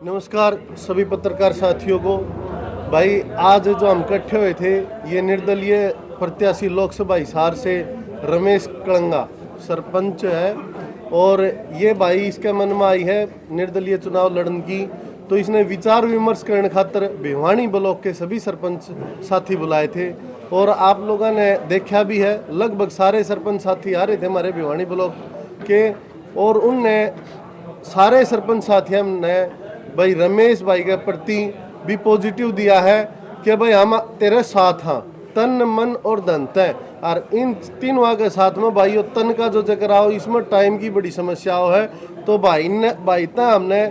नमस्कार सभी पत्रकार साथियों को। भाई आज जो हम इकट्ठे हुए थे ये निर्दलीय प्रत्याशी लोकसभा हिसार से रमेश कलंगा सरपंच है और ये भाई इसके मन में आई है निर्दलीय चुनाव लड़ने की, तो इसने विचार विमर्श करने खातर भिवानी ब्लॉक के सभी सरपंच साथी बुलाए थे और आप लोगों ने देखा भी है। लगभग सारे सरपंच साथी आ रहे थे हमारे भिवानी ब्लॉक के और उनने सारे सरपंच साथियों ने भाई रमेश भाई के प्रति भी पॉजिटिव दिया है कि भाई हम तेरे साथ हाँ, तन मन और धन तय। और इन तीनों के साथ में भाई तन का जो जिक्र आओ इसमें टाइम की बड़ी समस्या है, तो भाई हमने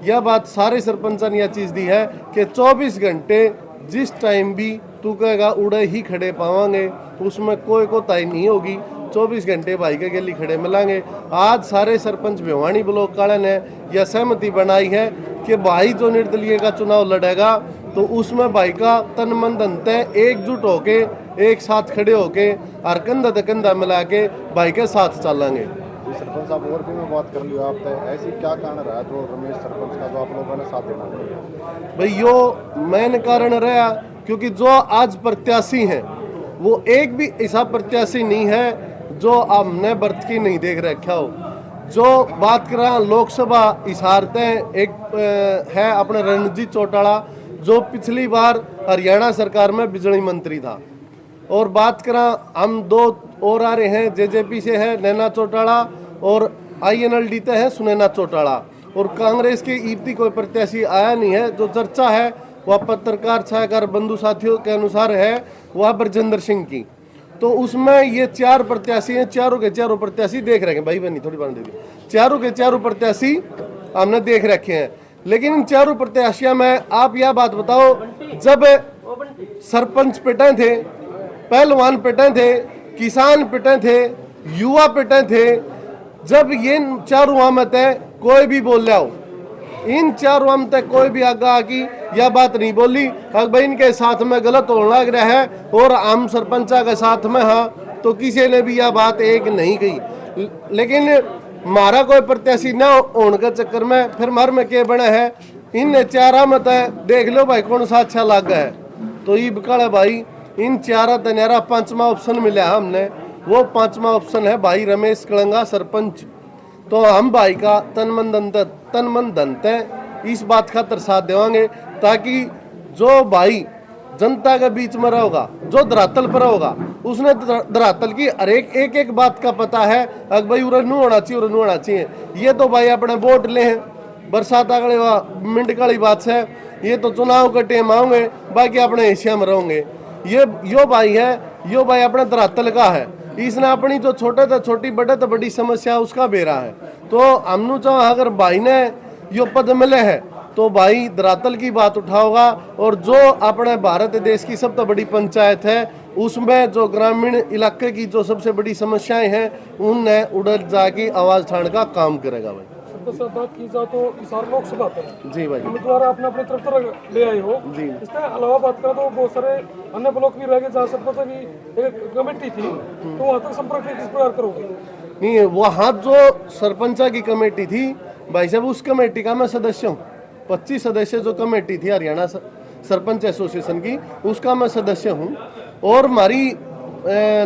यह बात सारे सरपंचों ने यह चीज़ दी है कि 24 घंटे जिस टाइम भी तू कहेगा उड़े ही खड़े पावांगे, उसमें कोई कोताही नहीं होगी। 24 घंटे भाई के गली खड़े मिलांगे। आज सारे सरपंच भिवानी ब्लॉक वाले ने यह सहमति बनाई है कि भाई जो निर्दलीय का चुनाव लड़ेगा तो उसमें भाई का तन मन धन तय एकजुट होके एक साथ खड़े होके और कंधा से कंधा मिला के भाई के साथ चलेंगे। सरपंच साहब और भी मैं बात कर लिया आप ऐसी क्या कारण रहा जो रमेश सरपंच का जो आप लोगों ने साथ देना पड़ा? भाई यो मेन कारण रहा क्योंकि जो आज प्रत्याशी हैं वो एक भी ऐसा प्रत्याशी नहीं है जो हमने बर्थ की नहीं देख रखा हो। जो बात करा लोकसभा हिसार तय एक है अपने रणजीत चौटाला जो पिछली बार हरियाणा सरकार में बिजली मंत्री था, और बात करा हम दो और आ रहे हैं जेजेपी से है नैना चौटाला और INLD ते है सुनैना चौटाला, और कांग्रेस की ईपी कोई प्रत्याशी आया नहीं है। जो चर्चा है वह पत्रकार छायाकार बंधु साथियों के अनुसार है वह ब्रजेंद्र सिंह की, तो उसमें ये 4 प्रत्याशी हैं। चारों के चारों प्रत्याशी देख रखे हैं भाई बनी थोड़ी बात दीजिए, चारों के चारों प्रत्याशी हमने देख रखे हैं। लेकिन इन चारों प्रत्याशियों में आप यह बात बताओ, जब सरपंच पिटे थे, पहलवान पिटे थे, किसान पिटे थे, युवा पिटे थे, जब ये चारों आमत है कोई भी बोल रहा हो, इन चारों आमत है कोई भी आगा आकी यह बात नहीं बोली भाई इनके साथ में गलत होने लग रहा है और आम सरपंचा के साथ में हाँ, तो किसी ने भी यह बात एक नहीं कही। लेकिन मारा कोई प्रत्याशी न होने के चक्कर में फिर मर में क्या बना है, इन चारा मत है देख लो भाई कौन सा अच्छा लगा है। तो ये बकाल है भाई इन चारा तनारा 5वां ऑप्शन मिला है हमने, वो 5वां ऑप्शन है भाई रमेश कलंगा सरपंच। तो हम भाई का तन मन धन तय इस बात खातर साथ देवांगे ताकि जो भाई जनता के बीच में रहोगा, जो धरातल पर होगा, उसने धरातल की हर एक बात का पता है। अगर भाई उन्हें होना चाहिए उन्हें होना चाहिए, ये तो भाई अपने वोट ले हैं बरसात अगले मिनट वाली बात है, ये तो चुनाव के टाइम आओगे बाकी अपने हिस्से में रहोगे। ये यो भाई है, यो भाई अपने धरातल का है, इसने अपनी जो छोटे तो छोटी बड़े तो बड़ी समस्या उसका बेरा है। तो हमनु चाह अगर भाई ने यो पद मिले है तो भाई धरातल की बात उठाओगा, और जो अपने भारत देश की सबसे बड़ी पंचायत है उसमें जो ग्रामीण इलाके की जो सबसे बड़ी समस्याएं हैं उनने उड़द जाके आवाज उठाने का काम करेगा। भाई बात की जाए तो हिसार लोकसभा पर जी भाई उम्मीदवार आपने अपनी तरफ ले आए हो जी। इसके अलावा बात करें तो बहुत सारे अन्य ब्लॉक भी रह गए जहाँ सरपंच की एक कमेटी थी, तो वहाँ तक संपर्क किस प्रकार करोगे? नहीं, वहाँ जो सरपंचा की कमेटी थी भाई साहब उस कमेटी का मैं सदस्य हूँ। 25 सदस्य जो कमेटी थी हरियाणा सरपंच एसोसिएशन की उसका मैं सदस्य हूँ, और हमारी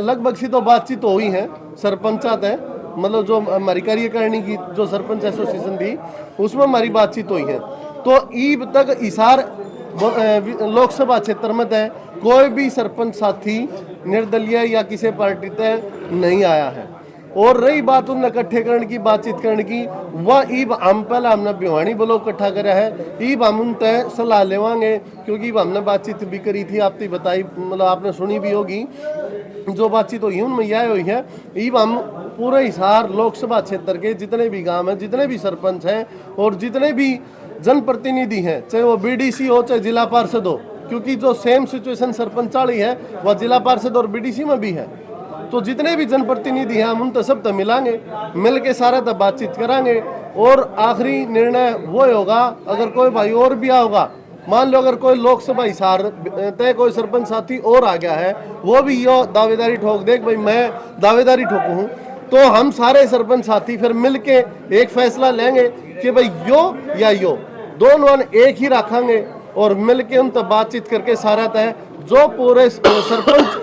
लगभग सी तो बातचीत हुई है सरपंचात है, मतलब जो हमारी कार्यकारिणी की जो सरपंच एसोसिएशन थी उसमें हमारी बातचीत हुई है। तो ईब तक हिसार लोकसभा क्षेत्र में तय कोई भी सरपंच साथी निर्दलीय या किसी पार्टी तय नहीं आया है। और रही बात उन इकट्ठे करने की बातचीत करने की, वह ईब हम पहले हमने भिवानी ब्लॉक इकट्ठा करा है, ईब हम उन तय सलाह लेवांगे क्योंकि हमने बातचीत भी करी थी, आपने बताई मतलब आपने सुनी भी होगी जो बातचीत हुई उनमें यह हुई है। ईब हम पूरे हिसार लोकसभा क्षेत्र के जितने भी गांव हैं, जितने भी सरपंच हैं और जितने भी जनप्रतिनिधि हैं, चाहे वो BDC हो चाहे जिला पार्षद हो, क्योंकि जो सेम सिचुएशन सरपंच वाली है वह जिला पार्षद और BDC में भी है, तो जितने भी जनप्रतिनिधि हैं हम उन तो सब तो मिलांगे, मिल के सारा तो बातचीत करांगे और आखिरी निर्णय वो होगा। अगर कोई भाई और भी होगा, मान लो अगर कोई लोकसभा हिसार तय कोई सरपंच साथी और आ गया है, वो भी यो दावेदारी ठोक दे भाई मैं दावेदारी ठोकू हूँ, तो हम सारे सरपंच साथी फिर मिल के एक फैसला लेंगे कि भाई यो या यो, दोनों ने एक ही रखेंगे और मिलके उन तक बातचीत करके सारा तय जो पूरे सरपंच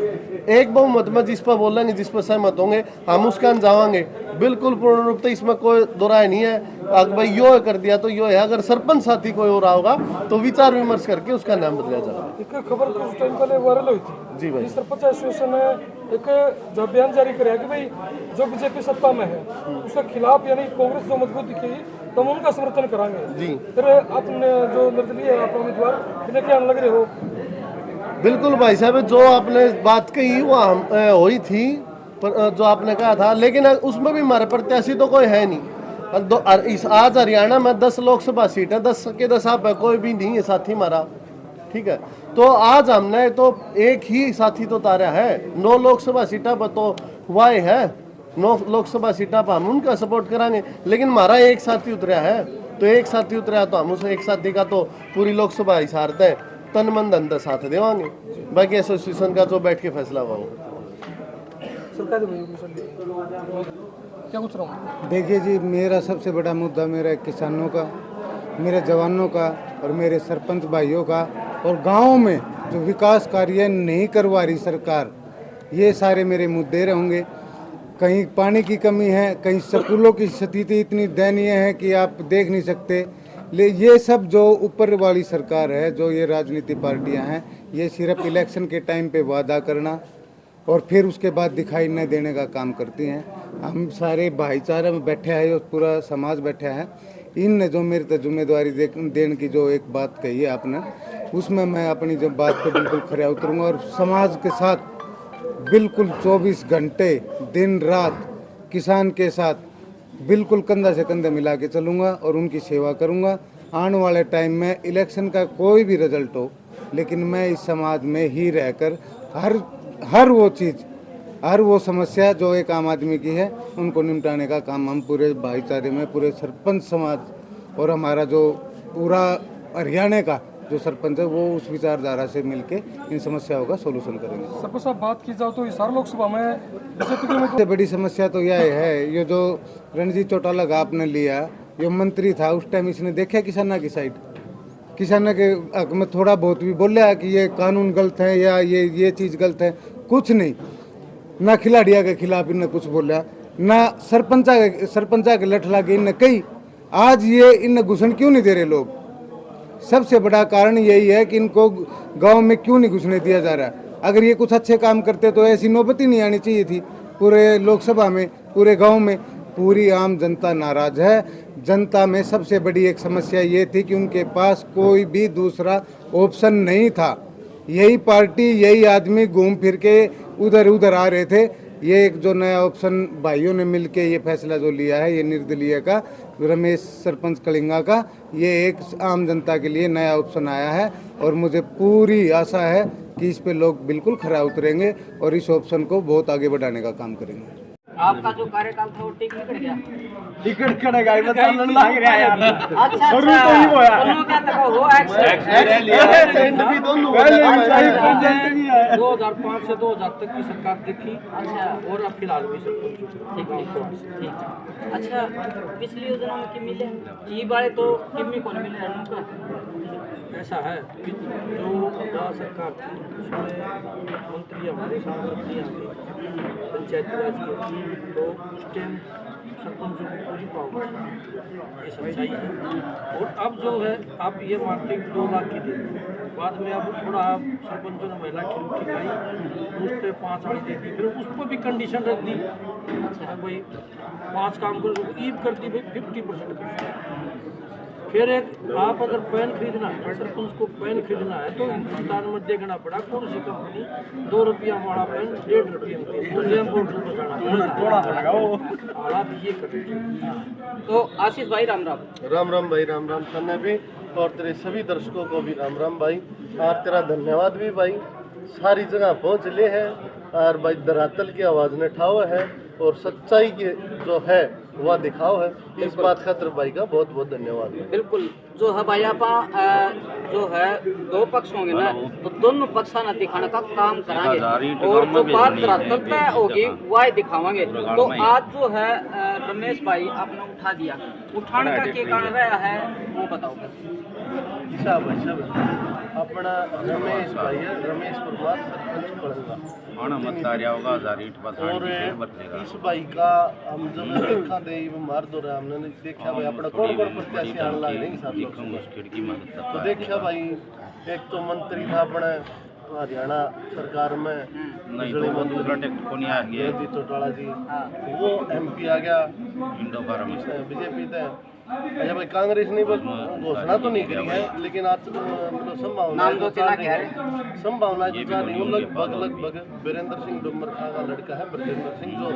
एक बहुमत में जिस पर बोलेंगे, जिस पर सहमत होंगे, हम उसका जावांगे। बिल्कुल पूर्ण रूप से इसमें कोई दो राय नहीं है। अगर भाई यो कर दिया तो यो है, अगर सरपंच साथी कोई हो रहा होगा तो विचार विमर्श करके उसका नाम बदला जाएगा। एक खबर कुछ टाइम पहले वायरल हुई थी जी भाई। सरपंच एसोसिएशन ने एक जो बयान जारी किया कि भाई जो बीजेपी सत्ता में है उसके खिलाफ यानी कांग्रेस जो मजबूत दिखेगी तो हम उनका समर्थन करांगे। जी। फिर आपने जो निर्दलीय है अपना उम्मीदवार लेके आने लग रहे हो। बिल्कुल भाई साहब, जो आपने बात कही वो हुई थी, पर जो आपने कहा था, लेकिन उसमें भी हमारे प्रत्याशी तो कोई है नहीं। इस आज हरियाणा में 10 लोकसभा सीट है, 10 के 10 आप है, कोई भी नहीं है साथी हमारा, ठीक है। तो आज हमने तो एक ही साथी तो तारा है, 9 लोकसभा सीटा पर तो वाई है, 9 लोकसभा सीटा पर हम उनका सपोर्ट कराएंगे। लेकिन हमारा एक साथी उतरा है, तो एक साथी उतरा तो हम उस एक साथी का तो पूरी लोकसभा हिसारते हैं, तन मन धन का साथ देवांगे। बाकी एसोसिएशन का जो बैठ के फैसला हुआ सरकार क्या कुछ रहा हूँ। देखिए जी, मेरा सबसे बड़ा मुद्दा मेरा किसानों का, मेरे जवानों का और मेरे सरपंच भाइयों का, और गाँव में जो विकास कार्य नहीं करवा रही सरकार, ये सारे मेरे मुद्दे रहेंगे। कहीं पानी की कमी है, कहीं स्कूलों की स्थिति इतनी दयनीय है कि आप देख नहीं सकते। ये सब जो ऊपर वाली सरकार है, जो ये राजनीति पार्टियां हैं, ये सिर्फ इलेक्शन के टाइम पे वादा करना और फिर उसके बाद दिखाई न देने का काम करती हैं। हम सारे भाईचारे में बैठे हैं और पूरा समाज बैठा है। इन ने जो मेरे तक जिम्मेदारी देने की जो एक बात कही है आपने, उसमें मैं अपनी जब बात पे बिल्कुल खरा उतरूँगा और समाज के साथ बिल्कुल 24 घंटे दिन रात किसान के साथ बिल्कुल कंधा से कंधा मिला के चलूँगा और उनकी सेवा करूँगा। आने वाले टाइम में इलेक्शन का कोई भी रिजल्ट हो, लेकिन मैं इस समाज में ही रहकर हर वो चीज़, हर वो समस्या जो एक आम आदमी की है, उनको निपटाने का काम हम पूरे भाईचारे में, पूरे सरपंच समाज और हमारा जो पूरा हरियाणा का जो सरपंच है, वो उस विचारधारा से मिलके इन समस्याओं का सोल्यूशन करेंगे। सरपंच साहब, बात की जाए तो हिसार लोकसभा में सबसे बड़ी समस्या तो यह है, ये जो रणजीत चौटाला का आपने लिया, ये मंत्री था उस टाइम, इसने देखा किसाना की साइड, किसाना के हक में थोड़ा बहुत भी बोला कि ये कानून गलत है या ये चीज़ गलत है, कुछ नहीं। ना खिलाड़िया के खिलाफ इनने कुछ बोला, ना सरपंचा के लठ लागे इनने कही। आज ये इन घुसन क्यों नहीं दे रहे लोग? सबसे बड़ा कारण यही है कि इनको गांव में क्यों नहीं घुसने दिया जा रहा। अगर ये कुछ अच्छे काम करते तो ऐसी नौबत ही नहीं आनी चाहिए थी। पूरे लोकसभा में, पूरे गांव में पूरी आम जनता नाराज है। जनता में सबसे बड़ी एक समस्या ये थी कि उनके पास कोई भी दूसरा ऑप्शन नहीं था। यही पार्टी, यही आदमी घूम फिर के उधर उधर आ रहे थे। ये एक जो नया ऑप्शन भाइयों ने मिलके ये फैसला जो लिया है, ये निर्दलीय का, रमेश सरपंच कलिंगा का, ये एक आम जनता के लिए नया ऑप्शन आया है और मुझे पूरी आशा है कि इस पे लोग बिल्कुल खरा उतरेंगे और इस ऑप्शन को बहुत आगे बढ़ाने का काम करेंगे। आपका जो कार्यकाल था वो ठीक निकल गया। टिकट कटेगा ये बता लग रहा है यार। अच्छा शुरू तो ही हुआ दोनों क्या तक हो एक्सीडेंट भी दोनों पहले भी है। 2005 से 2000 तक की सरकार देखी। अच्छा, और अब फिलहाल भी सरपंच ठीक। अच्छा, पिछली योजना में किम मिले, ये बारे तो किम को नहीं मिले उनका। ऐसा है कि जो सरकार थी उसमें मंत्री हमारे सांसद यहाँ थे पंचायती राज के, तो उस टाइम सरपंचों को पूरी पावर, ये सच्चाई है। और अब जो है आप ये मानते हैं 2 लाख की दे, बाद में अब थोड़ा सरपंचों ने महिला खिलाई, उस पर 5 आड़ी दे दी, फिर उस पर भी कंडीशन रख दी। अच्छा भाई 5 काम करो, ईब कर दी भाई 50% कर दी। फिर एक आप अगर पेन खरीदना है, सरपंच को पेन खरीदना है तो हिंदुस्तान में देखना पड़ा कौन सी कंपनी 2 रुपया वाला पेन 1.5 रुपये हालात ये कर। तो आशीष भाई राम राम। राम राम भाई, राम राम तन्ने भी, और तेरे सभी दर्शकों को भी राम राम भाई, और तेरा धन्यवाद भी भाई। सारी जगह पहुँच ले है और भाई धरातल की आवाज़ ने ठावा है और सच्चाई की जो है वह दिखाओ है। इस बात खातिर भाई का बहुत बहुत धन्यवाद है। बिल्कुल जो है भाई आप जो है दो पक्ष होंगे ना तो दोनों पक्षा ना दिखाने का काम कराएंगे और जो बात तय होगी वह दिखावांगे। तो आज जो है रमेश भाई आपने उठा दिया, उठाने का क्या कारण रहा है वो बताओ। अपना रमेश भाई है, रमेश परमार सरपंच पड़ेगा और इस भाई का हम जब देखा दे मार दो रहा हमने देखा भाई अपना कौन कौन प्रत्याशी आने लग रहे हैं। तो देखा भाई एक तो मंत्री था अपने हरियाणा सरकार में बिजली मंत्री चौटाला जी, वो MP आ गया बीजेपी थे। अच्छा भाई कांग्रेस ने घोषणा तो नहीं करी है लेकिन आज मतलब संभावना जो चाह रही हूँ लगभग वीरेंद्र सिंह डुम्मर का लड़का है ब्रजेंद्र सिंह जो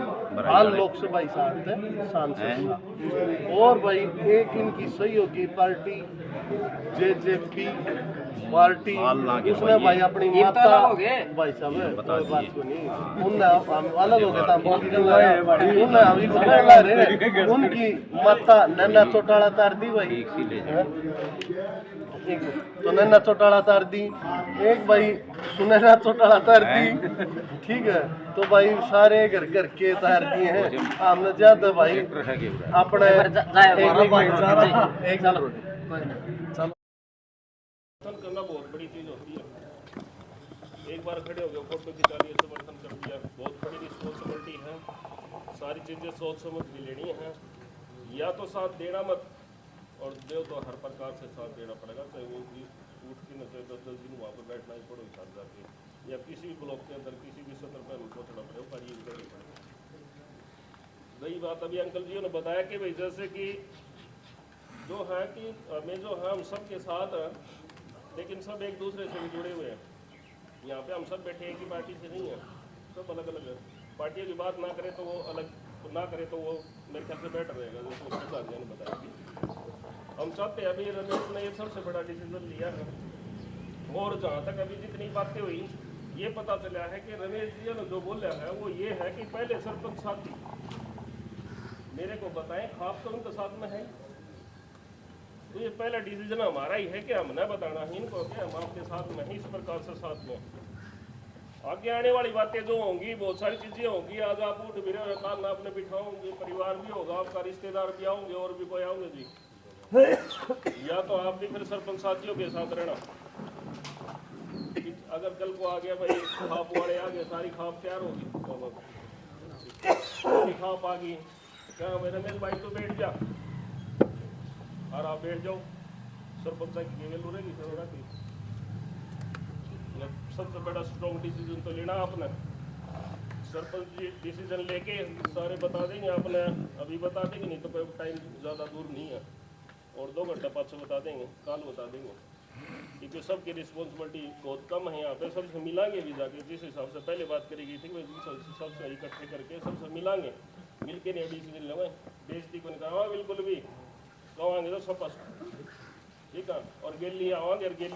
हाल लोकसभा सांसद। और भाई एक इनकी सहयोगी पार्टी JJP पार्टी उसने भाई अपनी माता भाई साहब बात को नहीं उनने अलग हो गया उनकी माता नैना चौटाला तार दी भाई। तो नैना चौटाला तार दी, एक भाई सुनैना चौटाला तार दी, ठीक है। तो भाई सारे घर घर के तार दिए हैं हमने ज्यादा भाई अपने एक साल करना बहुत बड़ी चीज होती है। एक बार खड़े हो गए फोटो खिंचा लिए समर्थन कर दिया, बहुत बड़ी रिस्पॉन्सिबिलिटी है। सारी चीजें सोच समझ के लेनी है, या तो साथ देना मत और दो तो हर प्रकार से साथ देना पड़ेगा। चाहे वो उठ के न चाहे 10-10 दिन वहाँ पर बैठना ही पड़ो साथ जाके, या किसी भी ब्लॉक के अंदर किसी भी सत्र पर पहुँचना पड़ेगा पर ये करनी पड़ेगा। रही बात अभी अंकल जी ने बताया कि भाई जैसे कि जो है कि हमें जो है हम सब के साथ हैं लेकिन सब एक दूसरे से भी जुड़े हुए हैं। यहाँ पे हम सब बैठे एक ही पार्टी से नहीं है, सब अलग अलग है। पार्टियों की बात ना करें तो वो अलग ना करे तो वो मेरे ख्याल से बेटर रहेगा। जैसे उसके ने बताया कि हम चाहते हैं अभी रमेश ने ये सबसे बड़ा डिसीजन लिया है। और जहाँ तक अभी जितनी बातें हुई ये पता चला है कि रमेश जी ने जो बोला है वो ये है कि पहले सरपंच साथी मेरे को बताएं खाप तो उनके साथ में है। तो ये पहला डिसीजन हमारा ही है कि हम न बताना ही इनको कि हम आपके साथ में ही इस प्रकार से साथ में। आगे आने वाली बातें जो होंगी बहुत सारी चीजें होंगी। आज आप उठ भी रहे हो काम में आपने बिठाओगे, परिवार भी होगा आपका, रिश्तेदार भी आओगे और भी कोई आओगे जी, या तो आप भी फिर सरपंच साथियों के साथ रहना। अगर कल को आ गया भाई खाप वाले आ गए, सारी खाप तैयार होगी, खाप आ गई क्या भाई रमेश भाई तो बैठ जा और आप बैठ जाओ, सरपंच की गेवल रहेगी फिर सबसे बड़ा स्ट्रॉन्ग डिसीजन तो लेना आपने। सरपंच जी डिसीजन लेके सारे बता देंगे आपने, अभी बता देंगे नहीं तो कोई टाइम ज़्यादा दूर नहीं है और 2 घंटा 5 बता देंगे, कल बता देंगे क्योंकि सबकी रिस्पॉन्सिबिलिटी बहुत कम है। यहाँ पे सबसे मिलांगे भी जाके जिस हिसाब से पहले बात करी गई थी सबसे इकट्ठे करके सबसे मिलांगे, मिल के नहीं डिसीजन लेंगे। बेइज्जती को नहीं करावा बिल्कुल भी, कहेंगे तो सब ठीक है। और गेली आवांगे और गेली